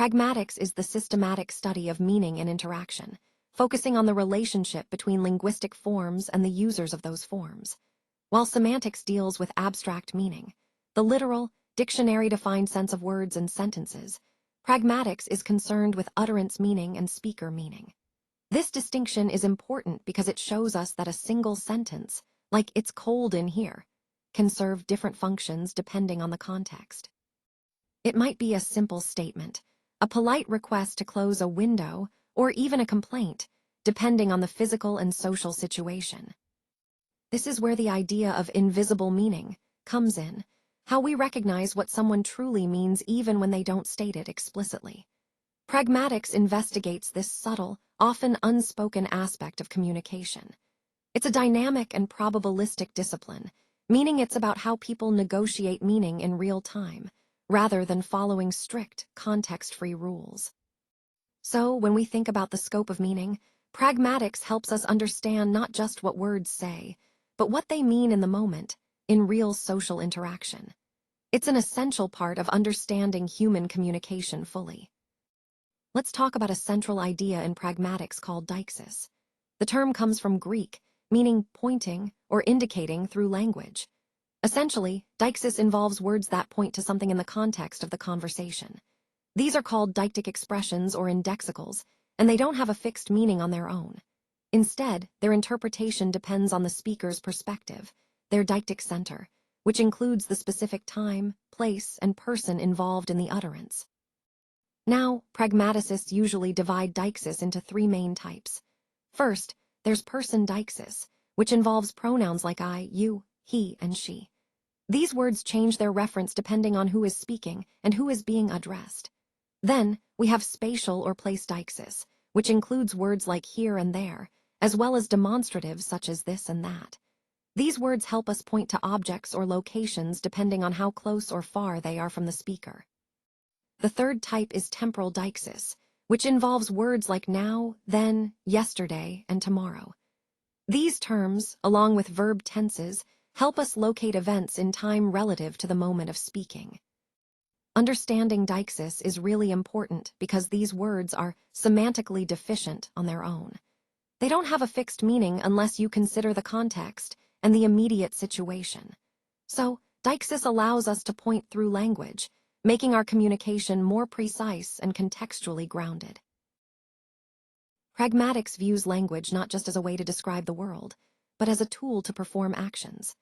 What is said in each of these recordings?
Pragmatics is the systematic study of meaning and interaction, focusing on the relationship between linguistic forms and the users of those forms. While semantics deals with abstract meaning, the literal, dictionary-defined sense of words and sentences, pragmatics is concerned with utterance meaning and speaker meaning. This distinction is important because it shows us that a single sentence, like "it's cold in here," can serve different functions depending on the context. It might be a simple statement, a polite request to close a window, or even a complaint, depending on the physical and social situation. This is where the idea of invisible meaning comes in, how we recognize what someone truly means even when they don't state it explicitly. Pragmatics investigates this subtle, often unspoken aspect of communication. It's a dynamic and probabilistic discipline, meaning it's about how people negotiate meaning in real time, rather than following strict, context-free rules. So, when we think about the scope of meaning, pragmatics helps us understand not just what words say, but what they mean in the moment, in real social interaction. It's an essential part of understanding human communication fully. Let's talk about a central idea in pragmatics called deixis. The term comes from Greek, meaning pointing or indicating through language. Essentially, deixis involves words that point to something in the context of the conversation. These are called deictic expressions or indexicals, and they don't have a fixed meaning on their own. Instead, their interpretation depends on the speaker's perspective, their deictic center, which includes the specific time, place, and person involved in the utterance. Now, pragmaticists usually divide deixis into three main types. First, there's person deixis, which involves pronouns like I, you, he, and she. These words change their reference depending on who is speaking and who is being addressed. Then, we have spatial or place deixis, which includes words like here and there, as well as demonstratives such as this and that. These words help us point to objects or locations depending on how close or far they are from the speaker. The third type is temporal deixis, which involves words like now, then, yesterday, and tomorrow. These terms, along with verb tenses, help us locate events in time relative to the moment of speaking. Understanding deixis is really important because these words are semantically deficient on their own. They don't have a fixed meaning unless you consider the context and the immediate situation. So, deixis allows us to point through language, making our communication more precise and contextually grounded. Pragmatics views language not just as a way to describe the world, but as a tool to perform actions.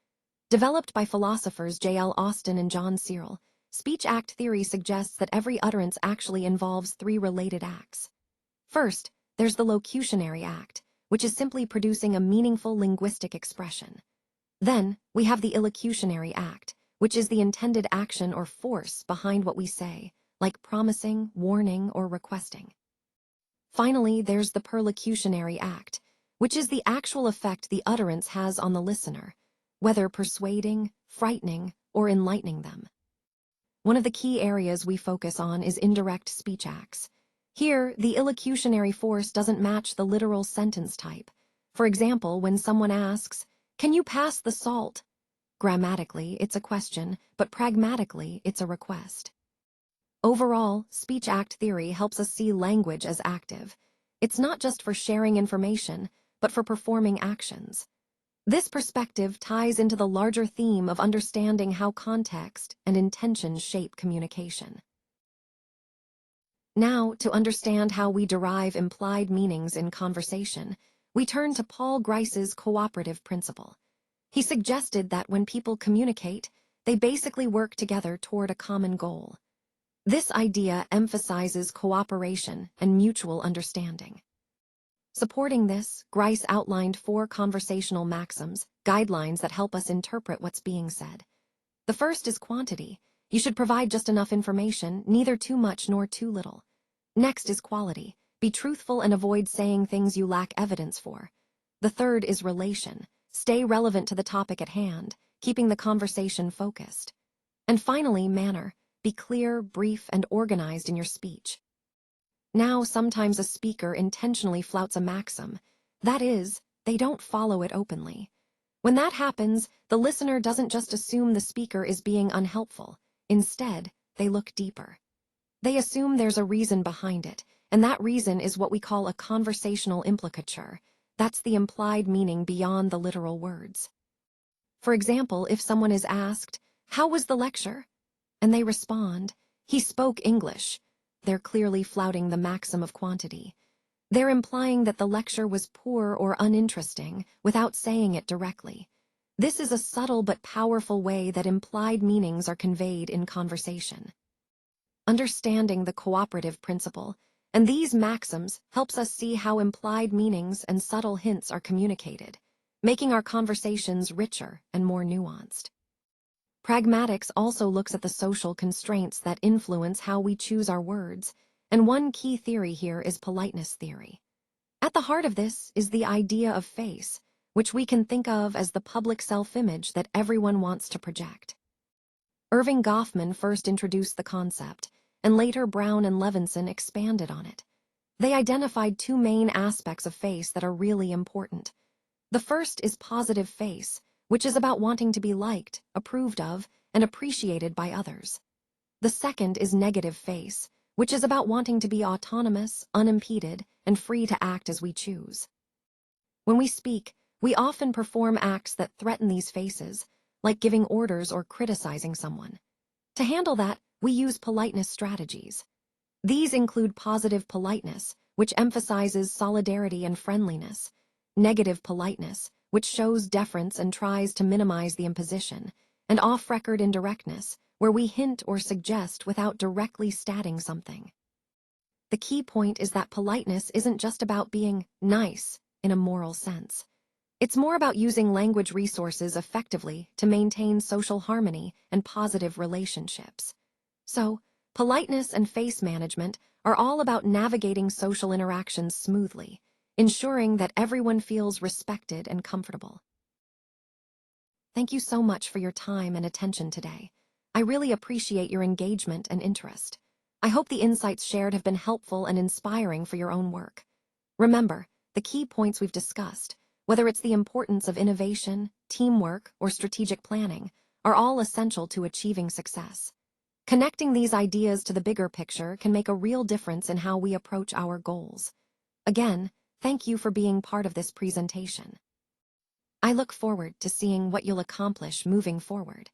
Developed by philosophers J.L. Austin and John Searle, speech act theory suggests that every utterance actually involves three related acts. First, there's the locutionary act, which is simply producing a meaningful linguistic expression. Then, we have the illocutionary act, which is the intended action or force behind what we say, like promising, warning, or requesting. Finally, there's the perlocutionary act, which is the actual effect the utterance has on the listener, whether persuading, frightening, or enlightening them. One of the key areas we focus on is indirect speech acts. Here, the illocutionary force doesn't match the literal sentence type. For example, when someone asks, "Can you pass the salt?" Grammatically, it's a question, but pragmatically, it's a request. Overall, speech act theory helps us see language as active. It's not just for sharing information, but for performing actions. This perspective ties into the larger theme of understanding how context and intention shape communication. Now, to understand how we derive implied meanings in conversation, we turn to Paul Grice's cooperative principle. He suggested that when people communicate, they basically work together toward a common goal. This idea emphasizes cooperation and mutual understanding. Supporting this, Grice outlined 4 conversational maxims, guidelines that help us interpret what's being said. The first is quantity. You should provide just enough information, neither too much nor too little. Next is quality. Be truthful and avoid saying things you lack evidence for. The third is relation. Stay relevant to the topic at hand, keeping the conversation focused. And finally, manner. Be clear, brief, and organized in your speech. Now, sometimes a speaker intentionally flouts a maxim. That is, they don't follow it openly. When that happens, the listener doesn't just assume the speaker is being unhelpful. Instead, they look deeper. They assume there's a reason behind it, and that reason is what we call a conversational implicature. That's the implied meaning beyond the literal words. For example, if someone is asked, "How was the lecture?" and they respond, "He spoke English," they're clearly flouting the maxim of quantity. They're implying that the lecture was poor or uninteresting without saying it directly. This is a subtle but powerful way that implied meanings are conveyed in conversation. Understanding the cooperative principle and these maxims helps us see how implied meanings and subtle hints are communicated, making our conversations richer and more nuanced. Pragmatics also looks at the social constraints that influence how we choose our words, and one key theory here is politeness theory. At the heart of this is the idea of face, which we can think of as the public self-image that everyone wants to project. Irving Goffman first introduced the concept, and later Brown and Levinson expanded on it. They identified two main aspects of face that are really important. The first is positive face, which is about wanting to be liked, approved of, and appreciated by others. The second is negative face, which is about wanting to be autonomous, unimpeded, and free to act as we choose. When we speak, we often perform acts that threaten these faces, like giving orders or criticizing someone. To handle that, we use politeness strategies. These include positive politeness, which emphasizes solidarity and friendliness, negative politeness, which shows deference and tries to minimize the imposition, and off-record indirectness, where we hint or suggest without directly stating something. The key point is that politeness isn't just about being nice in a moral sense. It's more about using language resources effectively to maintain social harmony and positive relationships. So, politeness and face management are all about navigating social interactions smoothly, ensuring that everyone feels respected and comfortable. Thank you so much for your time and attention today. I really appreciate your engagement and interest. I hope the insights shared have been helpful and inspiring for your own work. Remember, the key points we've discussed, whether it's the importance of innovation, teamwork, or strategic planning, are all essential to achieving success. Connecting these ideas to the bigger picture can make a real difference in how we approach our goals. Again, thank you for being part of this presentation. I look forward to seeing what you'll accomplish moving forward.